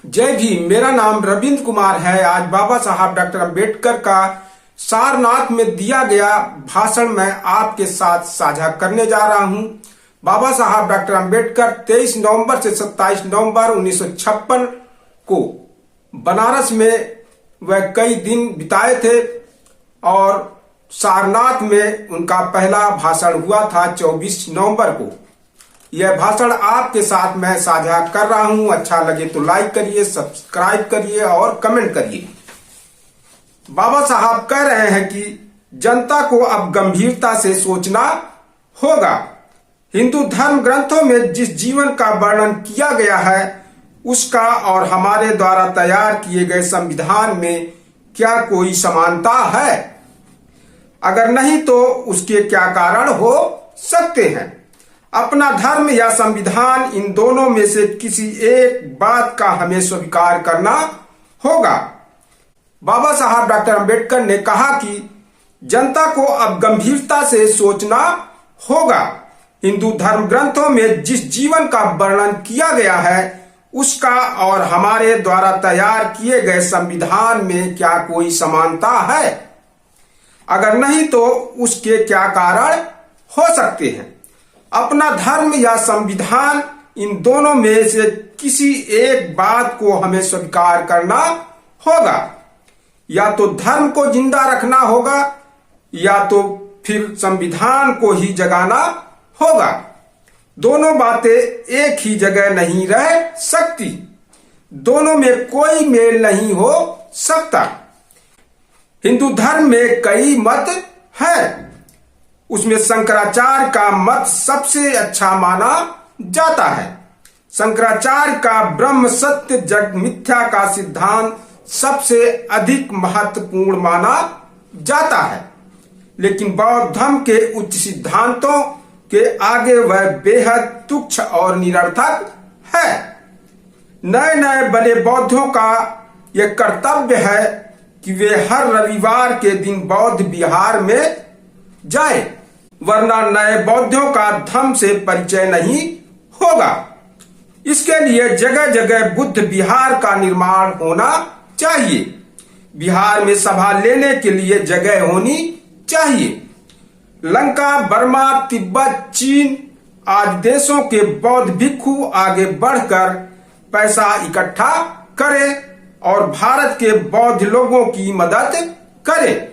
जय भीम। मेरा नाम रविंद्र कुमार है। आज बाबा साहब डॉक्टर अंबेडकर का सारनाथ में दिया गया भाषण मैं आपके साथ साझा करने जा रहा हूं। बाबा साहब डॉक्टर अंबेडकर 23 नवंबर से 27 नवंबर 1956 को बनारस में वह कई दिन बिताए थे और सारनाथ में उनका पहला भाषण हुआ था 24 नवंबर को। यह भाषण आपके साथ मैं साझा कर रहा हूं। अच्छा लगे तो लाइक करिए, सब्सक्राइब करिए और कमेंट करिए। बाबा साहब कह रहे हैं कि जनता को अब गंभीरता से सोचना होगा। हिंदू धर्म ग्रंथों में जिस जीवन का वर्णन किया गया है उसका और हमारे द्वारा तैयार किए गए संविधान में क्या कोई समानता है? अगर नहीं तो उसके क्या कारण हो सकते हैं? अपना धर्म या संविधान, इन दोनों में से किसी एक बात का हमें स्वीकार करना होगा। बाबा साहब डॉक्टर अंबेडकर ने कहा कि जनता को अब गंभीरता से सोचना होगा। हिंदू धर्म ग्रंथों में जिस जीवन का वर्णन किया गया है उसका और हमारे द्वारा तैयार किए गए संविधान में क्या कोई समानता है? अगर नहीं तो उसके क्या कारण हो सकते हैं? अपना धर्म या संविधान, इन दोनों में से किसी एक बात को हमें स्वीकार करना होगा। या तो धर्म को जिंदा रखना होगा या तो फिर संविधान को ही जगाना होगा। दोनों बातें एक ही जगह नहीं रह सकती। दोनों में कोई मेल नहीं हो सकता। हिंदू धर्म में कई मत हैं। उसमें शंकराचार्य का मत सबसे अच्छा माना जाता है। शंकराचार्य का ब्रह्म सत्य जग मिथ्या का सिद्धांत सबसे अधिक महत्वपूर्ण माना जाता है। लेकिन बौद्ध धर्म के उच्च सिद्धांतों के आगे वह बेहद तुच्छ और निरर्थक है। नए नए बने बौद्धों का यह कर्तव्य है कि वे हर रविवार के दिन बौद्ध विहार में जाएं, वरना नए बौद्धों का धर्म से परिचय नहीं होगा। इसके लिए जगह जगह बुद्ध विहार का निर्माण होना चाहिए। बिहार में सभा लेने के लिए जगह होनी चाहिए। लंका, बर्मा, तिब्बत, चीन आदि देशों के बौद्ध भिक्षु आगे बढ़कर पैसा इकट्ठा करें और भारत के बौद्ध लोगों की मदद करें।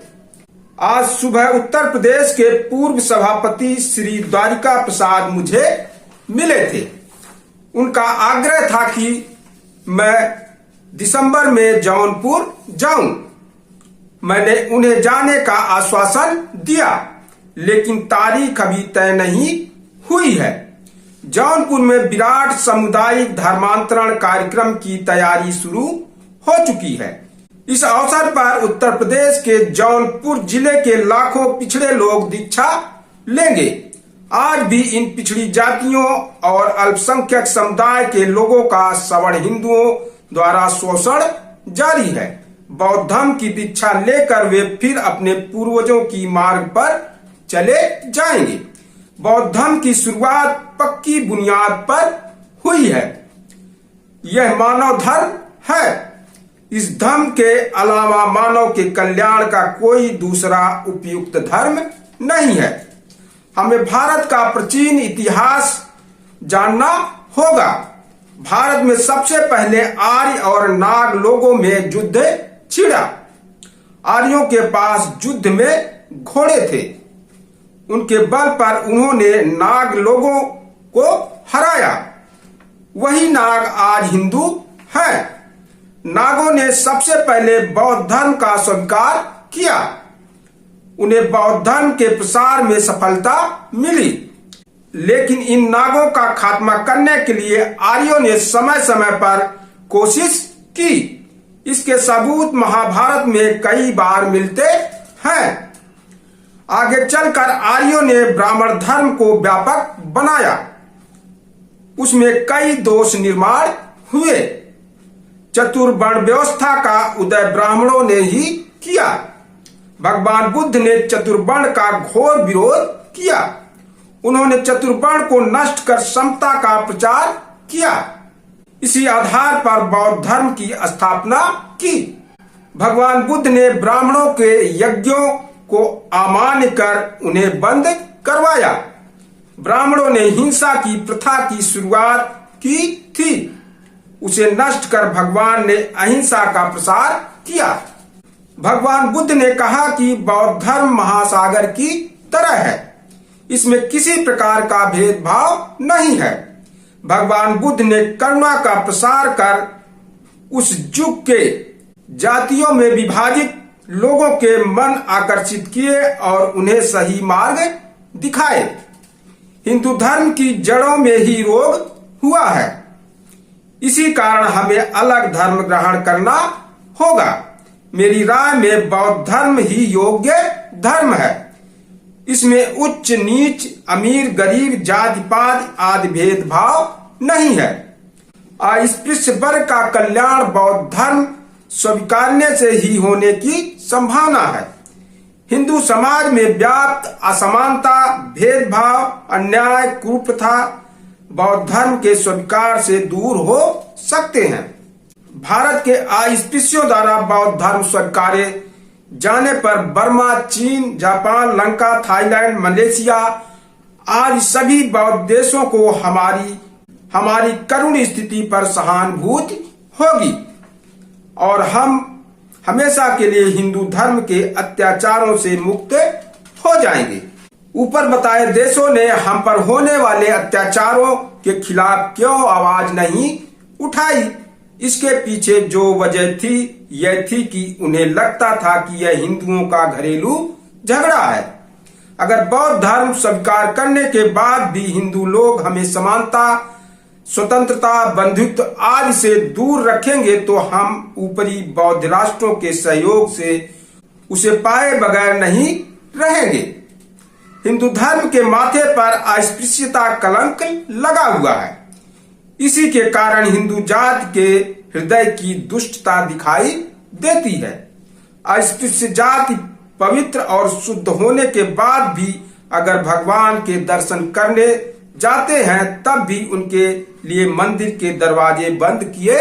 आज सुबह उत्तर प्रदेश के पूर्व सभापति श्री द्वारिका प्रसाद मुझे मिले थे। उनका आग्रह था कि मैं दिसंबर में जौनपुर जाऊं। मैंने उन्हें जाने का आश्वासन दिया, लेकिन तारीख अभी तय नहीं हुई है। जौनपुर में विराट सामुदायिक धर्मांतरण कार्यक्रम की तैयारी शुरू हो चुकी है। इस अवसर पर उत्तर प्रदेश के जौनपुर जिले के लाखों पिछड़े लोग दीक्षा लेंगे। आज भी इन पिछड़ी जातियों और अल्पसंख्यक समुदाय के लोगों का सवर्ण हिंदुओं द्वारा शोषण जारी है। बौद्ध धर्म की दीक्षा लेकर वे फिर अपने पूर्वजों की मार्ग पर चले जाएंगे। बौद्ध धर्म की शुरुआत पक्की बुनियाद पर हुई है। यह मानव धर्म है। इस धर्म के अलावा मानव के कल्याण का कोई दूसरा उपयुक्त धर्म नहीं है। हमें भारत का प्राचीन इतिहास जानना होगा। भारत में सबसे पहले आर्य और नाग लोगों में युद्ध छिड़ा। आर्यों के पास युद्ध में घोड़े थे। उनके बल पर उन्होंने नाग लोगों को हराया। वही नाग आज हिंदू हैं। नागों ने सबसे पहले बौद्ध धर्म का स्वीकार किया। उन्हें बौद्ध धर्म के प्रसार में सफलता मिली। लेकिन इन नागों का खात्मा करने के लिए आर्यों ने समय समय पर कोशिश की। इसके सबूत महाभारत में कई बार मिलते हैं। आगे चलकर आर्यों ने ब्राह्मण धर्म को व्यापक बनाया। उसमें कई दोष निर्माण हुए। चतुर्वर्ण व्यवस्था का उदय ब्राह्मणों ने ही किया। भगवान बुद्ध ने चतुर्वर्ण का घोर विरोध किया। उन्होंने चतुर्वर्ण को नष्ट कर समता का प्रचार किया। इसी आधार पर बौद्ध धर्म की स्थापना की। भगवान बुद्ध ने ब्राह्मणों के यज्ञों को अमान्य कर उन्हें बंद करवाया। ब्राह्मणों ने हिंसा की प्रथा की शुरुआत की थी, उसे नष्ट कर भगवान ने अहिंसा का प्रसार किया। भगवान बुद्ध ने कहा कि बौद्ध धर्म महासागर की तरह है, इसमें किसी प्रकार का भेदभाव नहीं है। भगवान बुद्ध ने करुणा का प्रसार कर उस युग के जातियों में विभाजित लोगों के मन आकर्षित किए और उन्हें सही मार्ग दिखाए। हिंदू धर्म की जड़ों में ही रोग हुआ है, इसी कारण हमें अलग धर्म ग्रहण करना होगा। मेरी राय में बौद्ध धर्म ही योग्य धर्म है। इसमें उच्च नीच, अमीर गरीब, जाति पात आदि भेदभाव नहीं है। अस्पृश्य वर्ग का कल्याण बौद्ध धर्म स्वीकारने से ही होने की संभावना है। हिंदू समाज में व्याप्त असमानता, भेदभाव, अन्याय, कुप्रथा बौद्ध धर्म के स्वीकार से दूर हो सकते हैं। भारत के अस्पृश्यों द्वारा बौद्ध धर्म स्वीकारे जाने पर बर्मा, चीन, जापान, लंका, थाईलैंड, मलेशिया आदि सभी बौद्ध देशों को हमारी करुण स्थिति पर सहानुभूति होगी और हम हमेशा के लिए हिंदू धर्म के अत्याचारों से मुक्त हो जाएंगे। ऊपर बताए देशों ने हम पर होने वाले अत्याचारों के खिलाफ क्यों आवाज नहीं उठाई? इसके पीछे जो वजह थी यह थी कि उन्हें लगता था कि यह हिंदुओं का घरेलू झगड़ा है। अगर बौद्ध धर्म स्वीकार करने के बाद भी हिंदू लोग हमें समानता, स्वतंत्रता, बंधुत्व आदि से दूर रखेंगे तो हम ऊपरी बौद्ध राष्ट्रों के सहयोग से उसे पाए बगैर नहीं रहेंगे। हिंदू धर्म के माथे पर अस्पृश्यता कलंक लगा हुआ है। इसी के कारण हिंदू जाति के हृदय की दुष्टता दिखाई देती है। अस्पृश्य जाति पवित्र और शुद्ध होने के बाद भी अगर भगवान के दर्शन करने जाते हैं तब भी उनके लिए मंदिर के दरवाजे बंद किए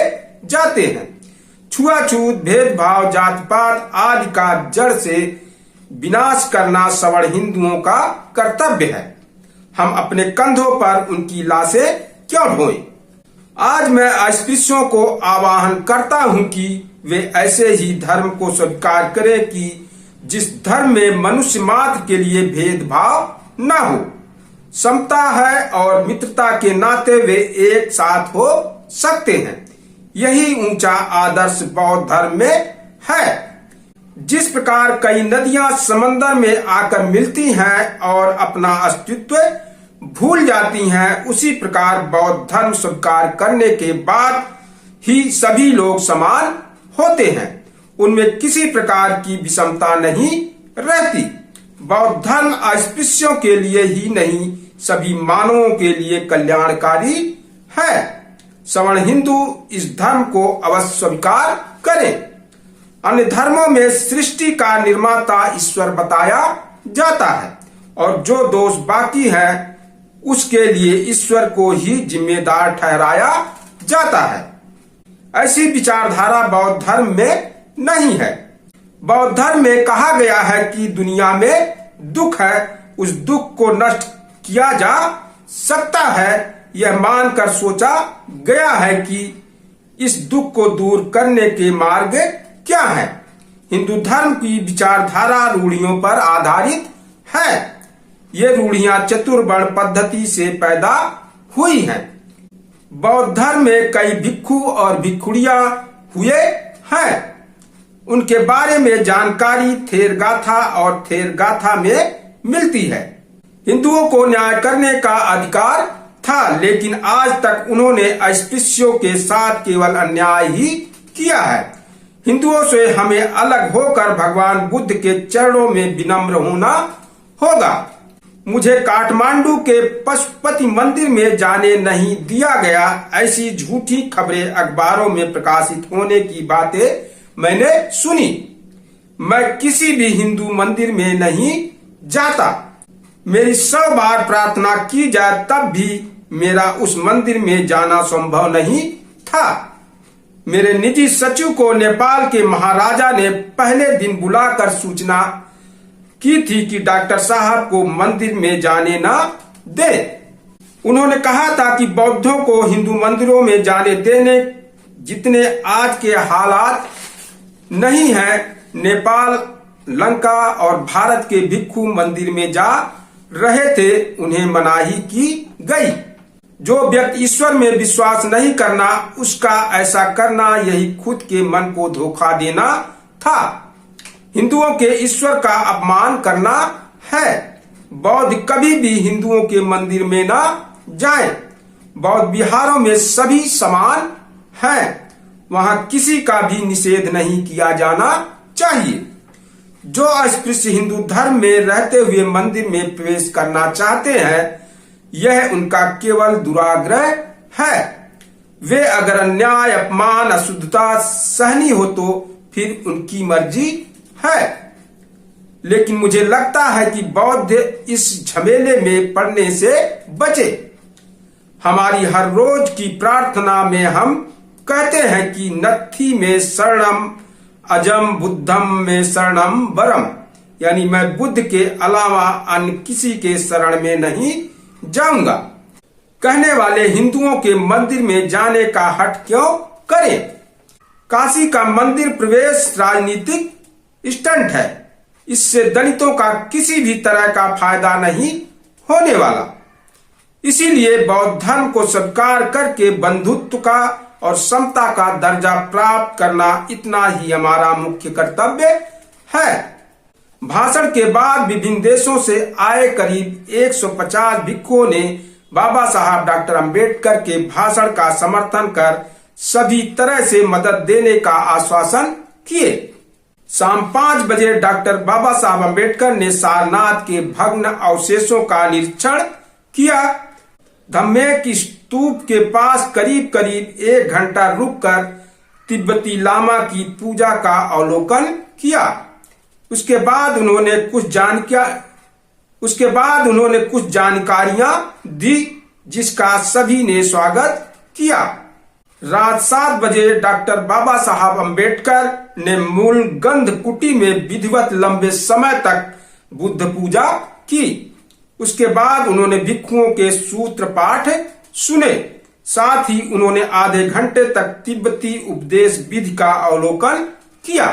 जाते हैं। छुआछूत, भेदभाव, जात पात आदि का जड़ से विनाश करना सवर्ण हिंदुओं का कर्तव्य है। हम अपने कंधों पर उनकी लाशें क्यों ढोएं? आज मैं अस्पृश्यों को आह्वान करता हूं कि वे ऐसे ही धर्म को स्वीकार करें कि जिस धर्म में मनुष्य मात्र के लिए भेदभाव न हो, समता है और मित्रता के नाते वे एक साथ हो सकते हैं। यही ऊंचा आदर्श बौद्ध धर्म में है। जिस प्रकार कई नदियां समंदर में आकर मिलती हैं और अपना अस्तित्व भूल जाती हैं, उसी प्रकार बौद्ध धर्म स्वीकार करने के बाद ही सभी लोग समान होते हैं। उनमें किसी प्रकार की विषमता नहीं रहती। बौद्ध धर्म अस्पृश्यों के लिए ही नहीं सभी मानवों के लिए कल्याणकारी है। सवर्ण हिंदू इस धर्म को अवश्य स्वीकार करें। अन्य धर्मों में सृष्टि का निर्माता ईश्वर बताया जाता है और जो दोष बाकी है उसके लिए ईश्वर को ही जिम्मेदार ठहराया जाता है। ऐसी विचारधारा बौद्ध धर्म में नहीं है। बौद्ध धर्म में कहा गया है कि दुनिया में दुख है, उस दुख को नष्ट किया जा सकता है। यह मानकर सोचा गया है कि इस दुख को दूर करने के मार्ग क्या है। हिंदू धर्म की विचारधारा रूढ़ियों पर आधारित है। ये रूढ़ियां चतुर्वर्ण पद्धति से पैदा हुई हैं। बौद्ध धर्म में कई भिक्षु और भिक्षुड़ियां हुए हैं। उनके बारे में जानकारी थेर गाथा और थेर गाथा में मिलती है। हिंदुओं को न्याय करने का अधिकार था, लेकिन आज तक उन्होंने अस्पृश्यों के साथ केवल अन्याय ही किया है। हिंदुओं से हमें अलग होकर भगवान बुद्ध के चरणों में विनम्र होना होगा। मुझे काठमांडू के पशुपति मंदिर में जाने नहीं दिया गया, ऐसी झूठी खबरें अखबारों में प्रकाशित होने की बातें मैंने सुनी। मैं किसी भी हिंदू मंदिर में नहीं जाता। मेरी 100 बार प्रार्थना की जाए तब भी मेरा उस मंदिर में जाना संभव नहीं था। मेरे निजी सचिव को नेपाल के महाराजा ने पहले दिन बुलाकर सूचना की थी कि डॉक्टर साहब को मंदिर में जाने न दे। उन्होंने कहा था कि बौद्धों को हिंदू मंदिरों में जाने देने जितने आज के हालात नहीं है, नेपाल, लंका और भारत के भिक्षु मंदिर में जा रहे थे, उन्हें मनाही की गई। जो व्यक्ति ईश्वर में विश्वास नहीं करना, उसका ऐसा करना यही खुद के मन को धोखा देना था। हिंदुओं के ईश्वर का अपमान करना है। बौद्ध कभी भी हिंदुओं के मंदिर में न जाएं। बौद्ध विहारों में सभी समान हैं, वहां किसी का भी निषेध नहीं किया जाना चाहिए। जो अस्पृश्य हिंदू धर्म में रहते हुए मंदिर में प्रवेश करना चाहते हैं, यह उनका केवल दुराग्रह है। वे अगर अन्याय, अपमान, अशुद्धता सहनी हो तो फिर उनकी मर्जी है। लेकिन मुझे लगता है कि बौद्ध इस झमेले में पड़ने से बचे। हमारी हर रोज की प्रार्थना में हम कहते हैं कि नत्थी में शरणम अजम बुद्धम में शरणम वरम, यानी मैं बुद्ध के अलावा अन्य किसी के शरण में नहीं जाऊंगा। कहने वाले हिंदुओं के मंदिर में जाने का हट क्यों करें? काशी का मंदिर प्रवेश राजनीतिक स्टंट है। इससे दलितों का किसी भी तरह का फायदा नहीं होने वाला। इसीलिए बौद्ध धर्म को स्वीकार करके बंधुत्व का और समता का दर्जा प्राप्त करना इतना ही हमारा मुख्य कर्तव्य है। भाषण के बाद विभिन्न देशों से आए करीब 150 भिक्षुओं ने बाबा साहब डॉक्टर अंबेडकर के भाषण का समर्थन कर सभी तरह से मदद देने का आश्वासन किए। शाम 5 बजे डॉक्टर बाबा साहब अंबेडकर ने सारनाथ के भग्न अवशेषों का निरीक्षण किया। धम्मे की स्तूप के पास करीब करीब 1 घंटा रुककर तिब्बती लामा की पूजा का अवलोकन किया। उसके बाद उन्होंने कुछ जानकारियां दी, जिसका सभी ने स्वागत किया। रात 7 बजे डॉक्टर बाबा साहब अंबेडकर ने मूल गंध कुटी में विधिवत लंबे समय तक बुद्ध पूजा की। उसके बाद उन्होंने भिक्षुओं के सूत्र पाठ सुने। साथ ही उन्होंने आधे घंटे तक तिब्बती उपदेश विधि का अवलोकन किया।